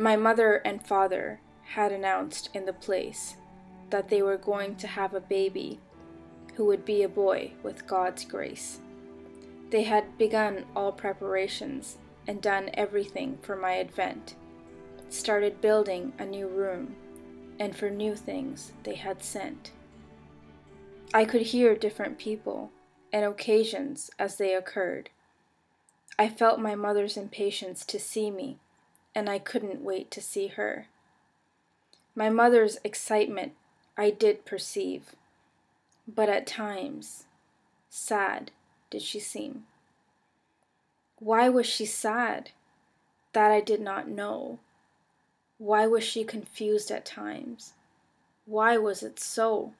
My mother and father had announced in the place that they were going to have a baby who would be a boy with God's grace. They had begun all preparations and done everything for my advent, started building a new room, and for new things they had sent. I could hear different people and occasions as they occurred. I felt my mother's impatience to see me, and I couldn't wait to see her. My mother's excitement I did perceive, but at times, sad did she seem. Why was she sad? That I did not know. Why was she confused at times? Why was it so?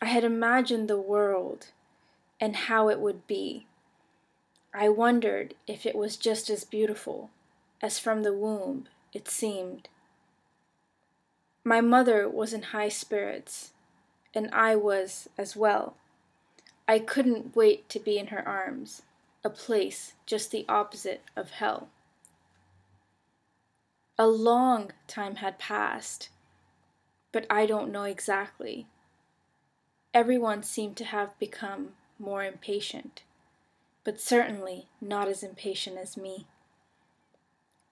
I had imagined the world and how it would be. I wondered if it was just as beautiful as from the womb it seemed. My mother was in high spirits, and I was as well. I couldn't wait to be in her arms, a place just the opposite of hell. A long time had passed, but I don't know exactly. Everyone seemed to have become more impatient, but certainly not as impatient as me.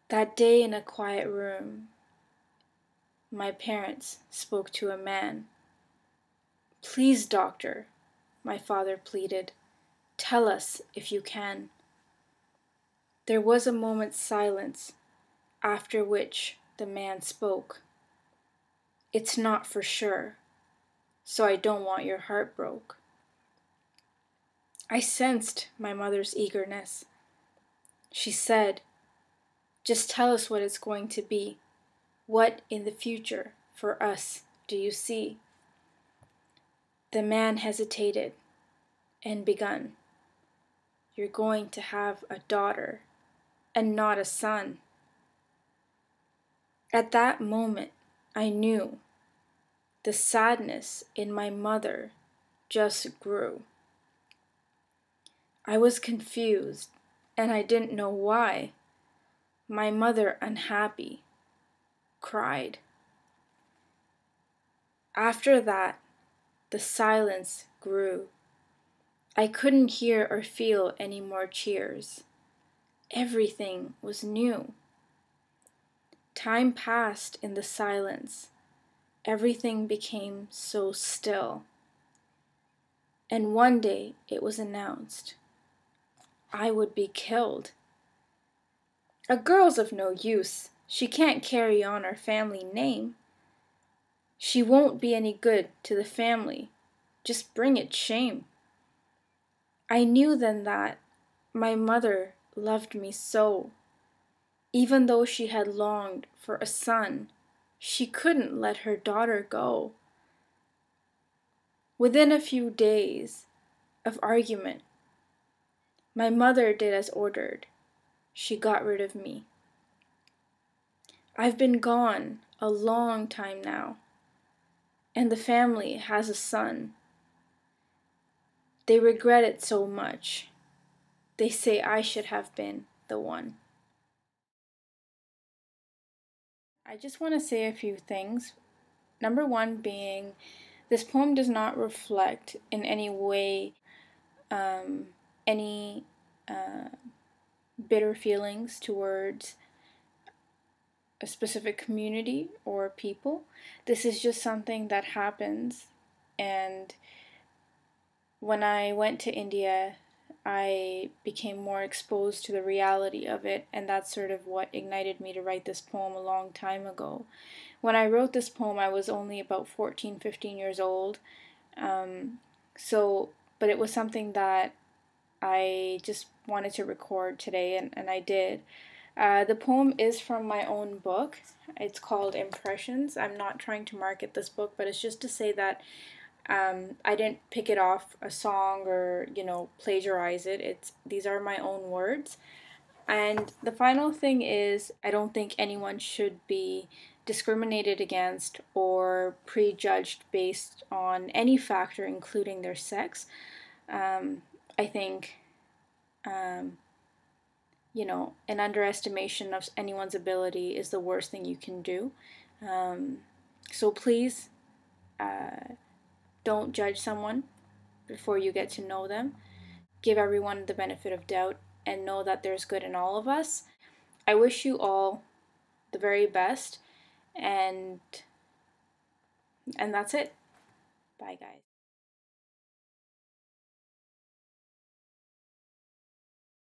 That day in a quiet room, my parents spoke to a man. "Please, doctor," my father pleaded, "tell us if you can." There was a moment's silence, after which the man spoke. "It's not for sure, so I don't want your heart broke." I sensed my mother's eagerness. She said, "Just tell us what it's going to be. What in the future for us do you see?" The man hesitated and begun. "You're going to have a daughter and not a son." At that moment, I knew the sadness in my mother just grew. I was confused, and I didn't know why. My mother, unhappy, cried. After that, the silence grew. I couldn't hear or feel any more cheers. Everything was new. Time passed in the silence. Everything became so still. And one day it was announced I would be killed. "A girl's of no use. She can't carry on our family name. She won't be any good to the family. Just bring it shame." I knew then that my mother loved me so. Even though she had longed for a son, she couldn't let her daughter go. Within a few days of argument, my mother did as ordered. She got rid of me. I've been gone a long time now, and the family has a son. They regret it so much. They say I should have been the one. I just want to say a few things. Number one being, this poem does not reflect in any way any bitter feelings towards a specific community or people. This is just something that happens, and when I went to India, I became more exposed to the reality of it, and that's sort of what ignited me to write this poem a long time ago. When I wrote this poem, I was only about 14, 15 years old, but it was something that I just wanted to record today, and I did. The poem is from my own book. It's called Impressions. I'm not trying to market this book, but it's just to say that I didn't pick it off a song or, plagiarize it. These are my own words. And the final thing is, I don't think anyone should be discriminated against or prejudged based on any factor, including their sex. I think an underestimation of anyone's ability is the worst thing you can do. So please don't judge someone before you get to know them. Give everyone the benefit of doubt and know that there's good in all of us. I wish you all the very best, and that's it. Bye, guys.